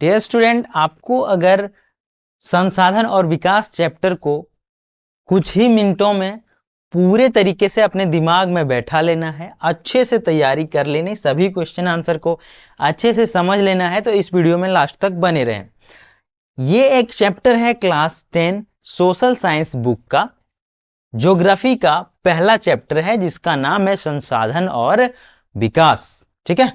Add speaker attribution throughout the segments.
Speaker 1: Dear student, आपको अगर संसाधन और विकास चैप्टर को कुछ ही मिनटों में पूरे तरीके से अपने दिमाग में बैठा लेना है, अच्छे से तैयारी कर लेनी, सभी क्वेश्चन आंसर को अच्छे से समझ लेना है, तो इस वीडियो में लास्ट तक बने रहें। ये एक चैप्टर है क्लास 10 सोशल साइंस बुक का, ज्योग्राफी का पहला चैप्टर है जिसका नाम है संसाधन और विकास। ठीक है,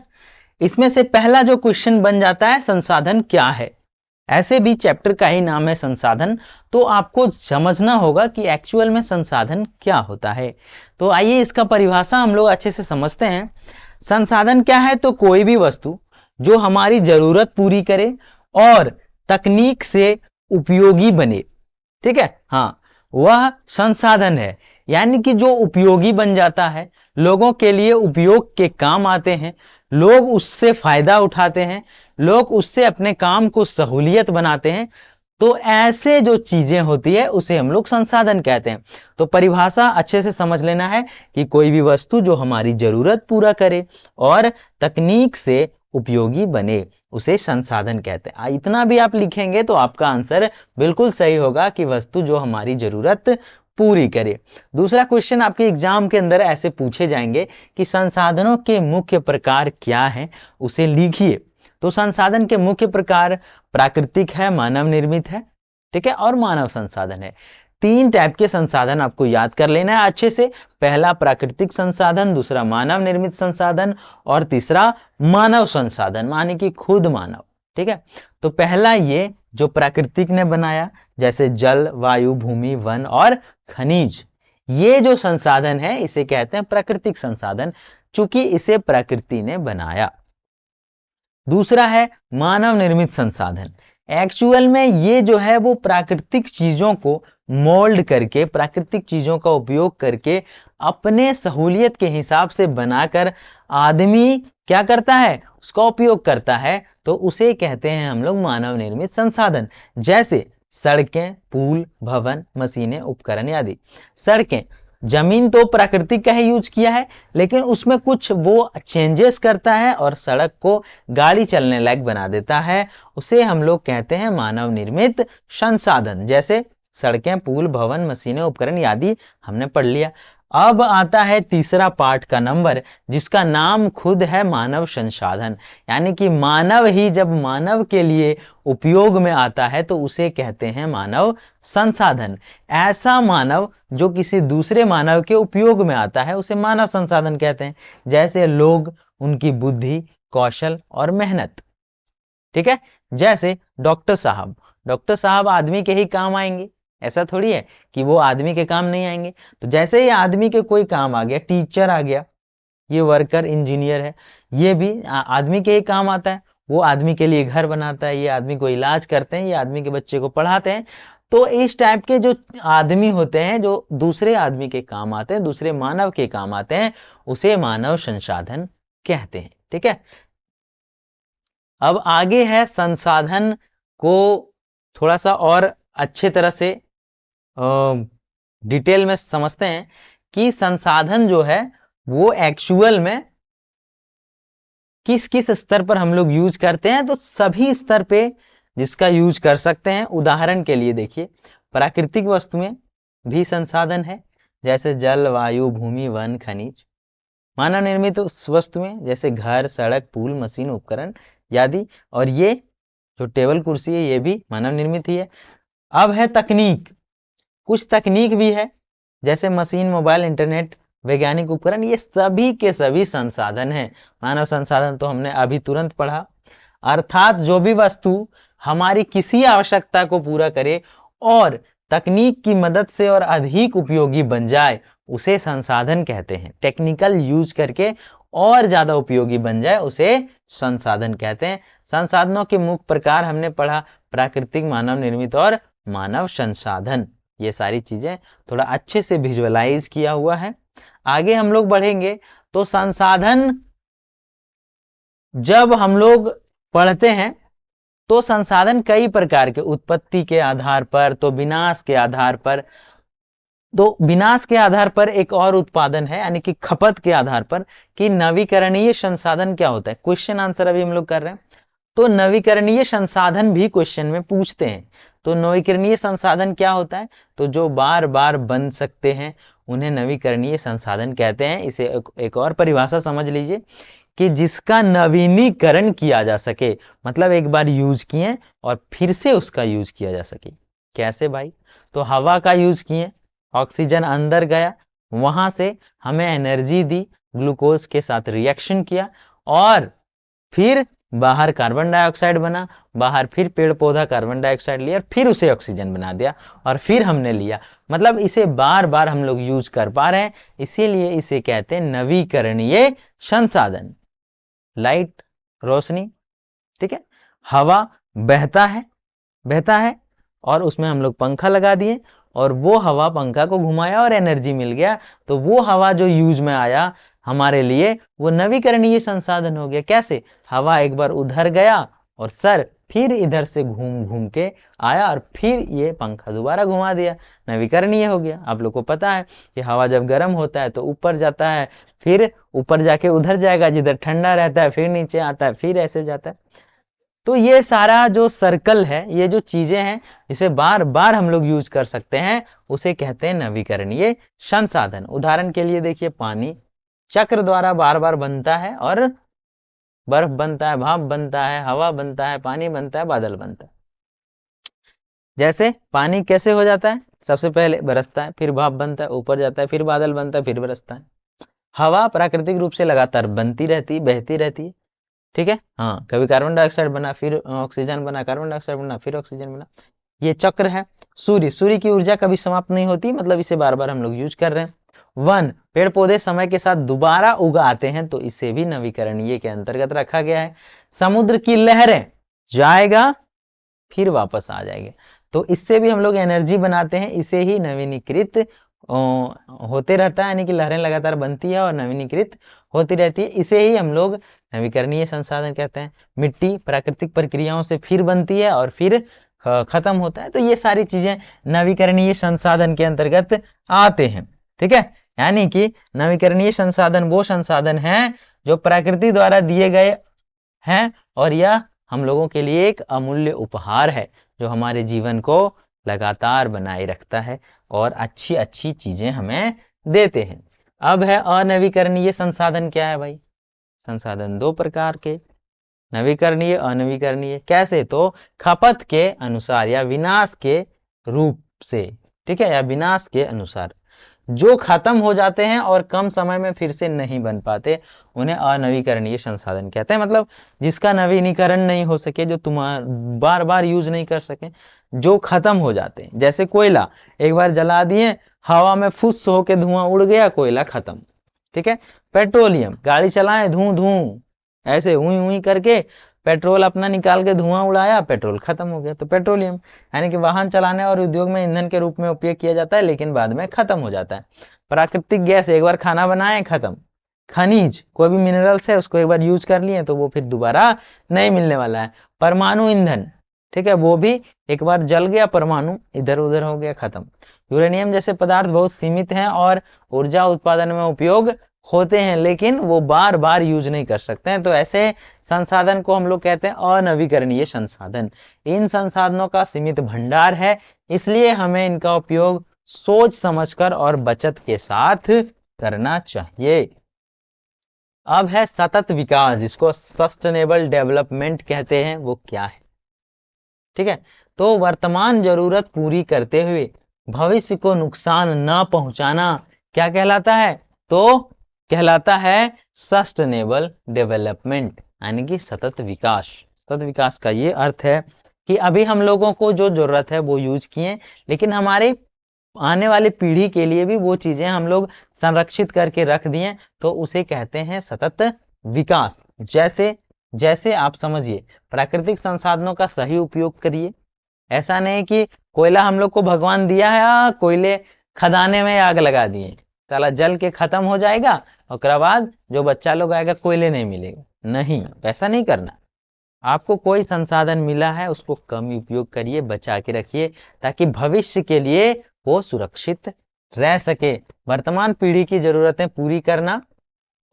Speaker 1: इसमें से पहला जो क्वेश्चन बन जाता है संसाधन क्या है। ऐसे भी चैप्टर का ही नाम है संसाधन, तो आपको समझना होगा कि एक्चुअल में संसाधन क्या होता है। तो आइए इसका परिभाषा हम लोग अच्छे से समझते हैं। संसाधन क्या है? तो कोई भी वस्तु जो हमारी जरूरत पूरी करे और तकनीक से उपयोगी बने। ठीक है, हाँ, वह संसाधन है। यानी कि जो उपयोगी बन जाता है, लोगों के लिए उपयोग के काम आते हैं, लोग उससे फायदा उठाते हैं, लोग उससे अपने काम को सहूलियत बनाते हैं, तो ऐसे जो चीजें होती है उसे हम लोग संसाधन कहते हैं। तो परिभाषा अच्छे से समझ लेना है कि कोई भी वस्तु जो हमारी जरूरत पूरा करे और तकनीक से उपयोगी बने, उसे संसाधन कहते हैं। इतना भी आप लिखेंगे तो आपका आंसर बिल्कुल सही होगा कि वस्तु जो हमारी जरूरत पूरी करे। दूसरा क्वेश्चन आपके एग्जाम के अंदर ऐसे पूछे जाएंगे कि संसाधनों के मुख्य प्रकार क्या हैं, उसे लिखिए। तो संसाधन के मुख्य प्रकार प्राकृतिक है, मानव निर्मित है, ठीक है, और मानव संसाधन है। तीन टाइप के संसाधन आपको याद कर लेना है अच्छे से। पहला प्राकृतिक संसाधन, दूसरा मानव निर्मित संसाधन और तीसरा मानव संसाधन, माने कि खुद मानव। ठीक है, तो पहला ये जो प्राकृतिक ने बनाया, जैसे जल, वायु, भूमि, वन और खनिज, ये जो संसाधन है इसे कहते हैं प्राकृतिक संसाधन, चूंकि इसे प्रकृति ने बनाया। दूसरा है मानव निर्मित संसाधन। एक्चुअल में ये जो है वो प्राकृतिक चीजों को मोल्ड करके, प्राकृतिक चीजों का उपयोग करके अपने सहूलियत के हिसाब से बनाकर आदमी क्या करता है, उसका उपयोग करता है, तो उसे कहते हैं हम लोग मानव निर्मित संसाधन। जैसे सड़कें, पुल, भवन, मशीनें, उपकरण आदि। सड़कें, जमीन तो प्राकृतिक का ही यूज किया है, लेकिन उसमें कुछ वो चेंजेस करता है और सड़क को गाड़ी चलने लायक बना देता है, उसे हम लोग कहते हैं मानव निर्मित संसाधन। जैसे सड़कें, पुल, भवन, मशीनें, उपकरण आदि हमने पढ़ लिया। अब आता है तीसरा पार्ट का नंबर, जिसका नाम खुद है मानव संसाधन। यानी कि मानव ही जब मानव के लिए उपयोग में आता है तो उसे कहते हैं मानव संसाधन। ऐसा मानव जो किसी दूसरे मानव के उपयोग में आता है उसे मानव संसाधन कहते हैं। जैसे लोग, उनकी बुद्धि, कौशल और मेहनत। ठीक है, जैसे डॉक्टर साहब, डॉक्टर साहब आदमी के ही काम आएंगे, ऐसा थोड़ी है कि वो आदमी के काम नहीं आएंगे। तो जैसे ही आदमी के कोई काम आ गया, टीचर आ गया, ये वर्कर, इंजीनियर है, ये भी आदमी के ही काम आता है। वो आदमी के लिए घर बनाता है, ये आदमी को इलाज करते हैं, ये आदमी के बच्चे को पढ़ाते हैं। तो इस टाइप के जो आदमी होते हैं जो दूसरे आदमी के काम आते हैं, दूसरे मानव के काम आते हैं, उसे मानव संसाधन कहते हैं। ठीक है, अब आगे है संसाधन को थोड़ा सा और अच्छे तरह से डिटेल में समझते हैं कि संसाधन जो है वो एक्चुअल में किस किस स्तर पर हम लोग यूज करते हैं। तो सभी स्तर पे जिसका यूज कर सकते हैं। उदाहरण के लिए देखिए, प्राकृतिक वस्तुएं भी संसाधन है, जैसे जल, वायु, भूमि, वन, खनिज। मानव निर्मित वस्तुएं जैसे घर, सड़क, पुल, मशीन, उपकरण आदि, और ये जो टेबल कुर्सी है ये भी मानव निर्मित ही है। अब है तकनीक। कुछ तकनीक भी है, जैसे मशीन, मोबाइल, इंटरनेट, वैज्ञानिक उपकरण, ये सभी के सभी संसाधन हैं। मानव संसाधन तो हमने अभी तुरंत पढ़ा। अर्थात जो भी वस्तु हमारी किसी आवश्यकता को पूरा करे और तकनीक की मदद से और अधिक उपयोगी बन जाए, उसे संसाधन कहते हैं। टेक्निकल यूज करके और ज्यादा उपयोगी बन जाए, उसे संसाधन कहते हैं। संसाधनों के मुख्य प्रकार हमने पढ़ा, प्राकृतिक, मानव निर्मित और मानव संसाधन। ये सारी चीजें थोड़ा अच्छे से विजुअलाइज किया हुआ है। आगे हम लोग बढ़ेंगे तो संसाधन जब हम लोग पढ़ते हैं तो संसाधन कई प्रकार के, उत्पत्ति के आधार पर, तो विनाश के आधार पर। तो विनाश के आधार पर एक और उत्पादन है, यानी कि खपत के आधार पर, कि नवीकरणीय संसाधन क्या होता है। क्वेश्चन आंसर अभी हम लोग कर रहे हैं। तो नवीकरणीय संसाधन भी क्वेश्चन में पूछते हैं। तो नवीकरणीय संसाधन क्या होता है? तो जो बार बार बन सकते हैं उन्हें नवीकरणीय संसाधन कहते हैं। इसे एक और परिभाषा समझ लीजिए कि जिसका नवीनीकरण किया जा सके, मतलब एक बार यूज किए और फिर से उसका यूज किया जा सके। कैसे भाई? तो हवा का यूज किए, ऑक्सीजन अंदर गया, वहां से हमें एनर्जी दी, ग्लूकोज के साथ रिएक्शन किया और फिर बाहर कार्बन डाइऑक्साइड बना, बाहर फिर पेड़ पौधा कार्बन डाइऑक्साइड लिया, फिर उसे ऑक्सीजन बना दिया और फिर हमने लिया। मतलब इसे बार बार हम लोग यूज कर पा रहे हैं, इसीलिए इसे कहते हैं नवीकरणीय संसाधन। लाइट, रोशनी, ठीक है, हवा बहता है और उसमें हम लोग पंखा लगा दिए और वो हवा पंखा को घुमाया और एनर्जी मिल गया, तो वो हवा जो यूज में आया हमारे लिए वो नवीकरणीय संसाधन हो गया। कैसे? हवा एक बार उधर गया और सर फिर इधर से घूम घूम के आया और फिर ये पंखा दोबारा घुमा दिया, नवीकरणीय हो गया। आप लोग को पता है कि हवा जब गर्म होता है तो ऊपर जाता है, फिर ऊपर जाके उधर जाएगा, जिधर ठंडा रहता है फिर नीचे आता है, फिर ऐसे जाता है। तो ये सारा जो सर्कल है, ये जो चीजें हैं, इसे बार बार हम लोग यूज कर सकते हैं, उसे कहते हैं नवीकरणीय संसाधन। उदाहरण के लिए देखिए, पानी चक्र द्वारा बार बार बनता है और बर्फ बनता है, भाप बनता है, हवा बनता है, पानी बनता है, बादल बनता है। जैसे पानी कैसे हो जाता है? सबसे पहले बरसता है, फिर भाप बनता है, ऊपर जाता है, फिर बादल बनता है, फिर बरसता है। हवा प्राकृतिक रूप से लगातार बनती रहती, बहती रहती है, ठीक है। हाँ, कभी कार्बन डाइऑक्साइड बना, फिर ऑक्सीजन बना, कार्बन डाइऑक्साइड बना, फिर ऑक्सीजन बना, ये चक्र है। सूर्य की ऊर्जा कभी समाप्त नहीं होती, मतलब इसे बार बार हम लोग यूज कर रहे हैं। वन, पेड़ पौधे समय के साथ दोबारा उगाते हैं, तो इसे भी नवीकरणीय के अंतर्गत रखा गया है। समुद्र की लहरें जाएगा फिर वापस आ जाएगा, तो इससे भी हम लोग एनर्जी बनाते हैं, इसे ही नवीनीकृत होते रहता है, यानी कि लहरें लगातार बनती है और नवीनीकृत होती रहती है, इसे ही हम लोग नवीकरणीय संसाधन कहते हैं। मिट्टी प्राकृतिक प्रक्रियाओं से फिर बनती है और फिर खत्म होता है, तो ये सारी चीजें नवीकरणीय संसाधन के अंतर्गत आते हैं, ठीक है। यानी कि नवीकरणीय संसाधन वो संसाधन हैं जो प्रकृति द्वारा दिए गए हैं और यह हम लोगों के लिए एक अमूल्य उपहार है जो हमारे जीवन को लगातार बनाए रखता है और अच्छी अच्छी चीजें हमें देते हैं। अब है अनवीकरणीय संसाधन। क्या है भाई? संसाधन दो प्रकार के, नवीकरणीय, अनवीकरणीय। कैसे? तो खपत के अनुसार या विनाश के रूप से, ठीक है, या विनाश के अनुसार जो खत्म हो जाते हैं और कम समय में फिर से नहीं बन पाते, उन्हें अनवीकरणीय संसाधन कहते हैं। मतलब जिसका नवीनीकरण नहीं हो सके, जो तुम बार बार यूज नहीं कर सके, जो खत्म हो जाते हैं। जैसे कोयला एक बार जला दिए, हवा में फुस होके धुआं उड़ गया, कोयला खत्म, ठीक है। पेट्रोलियम, गाड़ी चलाएं धुआं धुआं ऐसे हुई हुई करके पेट्रोल अपना निकाल के धुआं उड़ाया, पेट्रोल खत्म हो गया, तो पेट्रोलियम। यानी कि वाहन चलाने और उद्योग में ईंधन के रूप में उपयोग किया जाता है, लेकिन बाद में खत्म हो जाता है। प्राकृतिक गैस, एक बार खाना बनाए खत्म। खनिज, कोई भी मिनरल्स है उसको एक बार यूज कर लिए तो वो फिर दोबारा नहीं मिलने वाला है। परमाणु ईंधन, ठीक है, वो भी एक बार जल गया, परमाणु इधर उधर हो गया, खत्म। यूरेनियम जैसे पदार्थ बहुत सीमित हैं और ऊर्जा उत्पादन में उपयोग होते हैं, लेकिन वो बार बार यूज नहीं कर सकते हैं, तो ऐसे संसाधन को हम लोग कहते हैं अनवीकरणीय संसाधन। इन संसाधनों का सीमित भंडार है, इसलिए हमें इनका उपयोग सोच समझकर और बचत के साथ करना चाहिए। अब है सतत विकास, जिसको सस्टेनेबल डेवलपमेंट कहते हैं, वो क्या है? ठीक है, तो वर्तमान जरूरत पूरी करते हुए भविष्य को नुकसान न पहुंचाना क्या कहलाता है? तो कहलाता है सस्टेनेबल डेवलपमेंट, यानी कि सतत विकास। सतत विकास का ये अर्थ है कि अभी हम लोगों को जो जरूरत है वो यूज किए, लेकिन हमारे आने वाली पीढ़ी के लिए भी वो चीजें हम लोग संरक्षित करके रख दिए, तो उसे कहते हैं सतत विकास। जैसे जैसे आप समझिए, प्राकृतिक संसाधनों का सही उपयोग करिए। ऐसा नहीं कि कोयला हम लोग को भगवान दिया है, कोयले खदाने में आग लगा दिए, साला जल के खत्म हो जाएगा, और बाद जो बच्चा लोग आएगा कोयले नहीं मिलेगा। नहीं, वैसा नहीं करना। आपको कोई संसाधन मिला है उसको कम उपयोग करिए, बचा के रखिए, ताकि भविष्य के लिए वो सुरक्षित रह सके। वर्तमान पीढ़ी की जरूरतें पूरी करना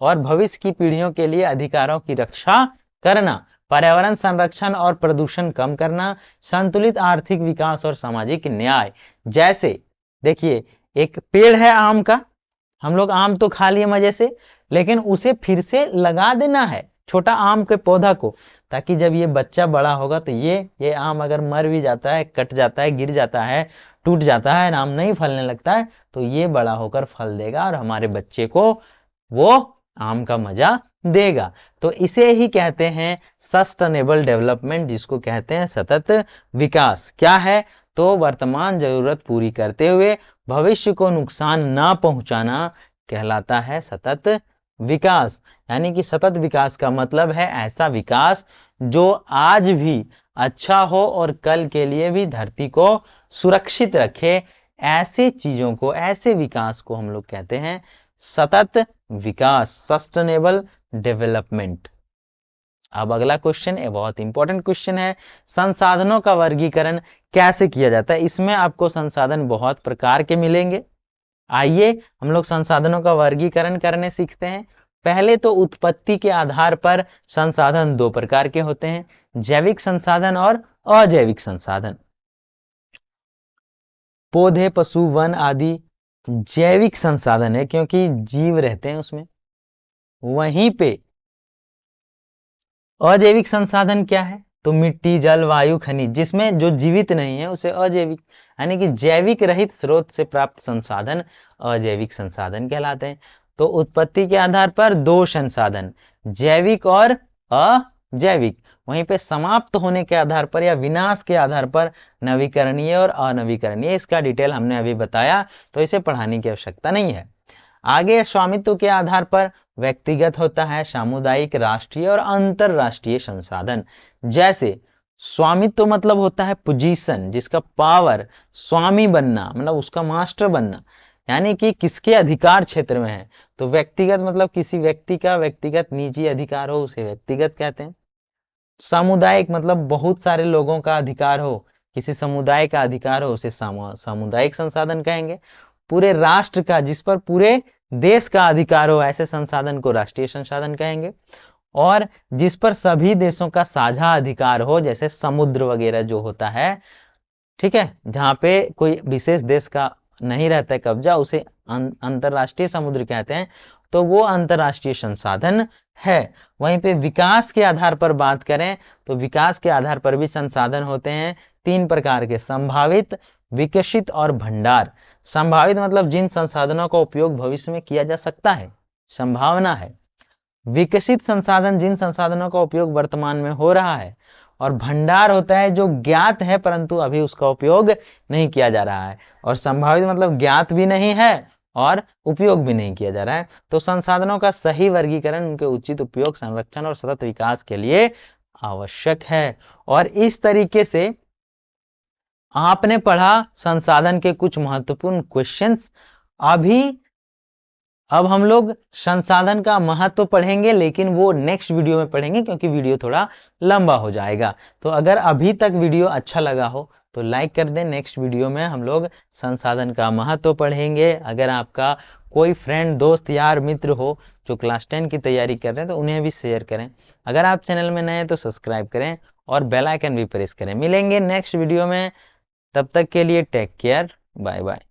Speaker 1: और भविष्य की पीढ़ियों के लिए अधिकारों की रक्षा करना, पर्यावरण संरक्षण और प्रदूषण कम करना, संतुलित आर्थिक विकास और सामाजिक न्याय। जैसे देखिए, एक पेड़ है आम का, हम लोग आम तो खा लिए मजे से, लेकिन उसे फिर से लगा देना है, छोटा आम के पौधा को, ताकि जब ये बच्चा बड़ा होगा तो ये आम अगर मर भी जाता है, कट जाता है, गिर जाता है, टूट जाता है, आम नहीं फलने लगता है, तो ये बड़ा होकर फल देगा और हमारे बच्चे को वो आम का मजा देगा। तो इसे ही कहते हैं सस्टेनेबल डेवलपमेंट, जिसको कहते हैं सतत विकास। क्या है? तो वर्तमान जरूरत पूरी करते हुए भविष्य को नुकसान ना पहुंचाना कहलाता है सतत विकास। यानी कि सतत विकास का मतलब है ऐसा विकास जो आज भी अच्छा हो और कल के लिए भी धरती को सुरक्षित रखे। ऐसे चीजों को, ऐसे विकास को हम लोग कहते हैं सतत विकास, सस्टेनेबल डेवलपमेंट। अब अगला क्वेश्चन, ये बहुत इंपॉर्टेंट क्वेश्चन है, संसाधनों का वर्गीकरण कैसे किया जाता है? इसमें आपको संसाधन बहुत प्रकार के मिलेंगे। आइए हम लोग संसाधनों का वर्गीकरण करने सीखते हैं। पहले तो उत्पत्ति के आधार पर संसाधन दो प्रकार के होते हैं, जैविक संसाधन और अजैविक संसाधन। पौधे, पशु, वन आदि जैविक संसाधन है क्योंकि जीव रहते हैं उसमें। वहीं पे अजैविक संसाधन क्या है? तो मिट्टी, जल, वायु, खनिज, जिसमें जो जीवित नहीं है उसे अजैविक, यानी कि जैविक रहित स्रोत से प्राप्त संसाधन अजैविक संसाधन कहलाते हैं। तो उत्पत्ति के आधार पर दो संसाधन, जैविक और अजैविक। वहीं पे समाप्त होने के आधार पर या विनाश के आधार पर नवीकरणीय और अनवीकरणीय। इसका डिटेल हमने अभी बताया, तो इसे पढ़ाने की आवश्यकता नहीं है। आगे स्वामित्व के आधार पर व्यक्तिगत होता है, सामुदायिक, राष्ट्रीय और अंतरराष्ट्रीय संसाधन। जैसे स्वामित्व मतलब होता है पोजीशन, जिसका पावर, स्वामी बनना मतलब उसका मास्टर बनना, यानी कि किसके अधिकार क्षेत्र में है। तो व्यक्तिगत मतलब किसी व्यक्ति का व्यक्तिगत निजी अधिकार हो, उसे व्यक्तिगत कहते हैं। सामुदायिक मतलब बहुत सारे लोगों का अधिकार हो, किसी समुदाय का अधिकार हो, उसे सामुदायिक संसाधन कहेंगे। पूरे राष्ट्र का, जिस पर पूरे देश का अधिकार हो, ऐसे संसाधन को राष्ट्रीय संसाधन कहेंगे। और जिस पर सभी देशों का साझा अधिकार हो, जैसे समुद्र वगैरह जो होता है, ठीक है, जहां पे कोई विशेष देश का नहीं रहता है कब्जा, उसे अंतरराष्ट्रीय समुद्र कहते हैं। तो वो अंतरराष्ट्रीय संसाधन है। वहीं पे विकास के आधार पर बात करें तो विकास के आधार पर भी संसाधन होते हैं तीन प्रकार के, संभावित, विकसित और भंडार। संभावित मतलब जिन संसाधनों का उपयोग भविष्य में किया जा सकता है, संभावना है। विकसित संसाधन जिन संसाधनों का उपयोग वर्तमान में हो रहा है। और भंडार होता है जो ज्ञात है परंतु अभी उसका उपयोग नहीं किया जा रहा है। और संभावित मतलब ज्ञात भी नहीं है और उपयोग भी नहीं किया जा रहा है। तो संसाधनों का सही वर्गीकरण, उनके उचित उपयोग, संरक्षण और सतत विकास के लिए आवश्यक है। और इस तरीके से आपने पढ़ा संसाधन के कुछ महत्वपूर्ण क्वेश्चंस। अब हम लोग संसाधन का महत्व पढ़ेंगे, लेकिन वो नेक्स्ट वीडियो में पढ़ेंगे क्योंकि वीडियो थोड़ा लंबा हो जाएगा। तो अगर अभी तक वीडियो अच्छा लगा हो तो लाइक कर दें। नेक्स्ट वीडियो में हम लोग संसाधन का महत्व पढ़ेंगे। अगर आपका कोई फ्रेंड, दोस्त, यार, मित्र हो जो क्लास 10 की तैयारी कर रहे हैं तो उन्हें भी शेयर करें। अगर आप चैनल में नए हैं तो सब्सक्राइब करें और बेल आइकन भी प्रेस करें। मिलेंगे नेक्स्ट वीडियो में, तब तक के लिए टेक केयर, बाय बाय।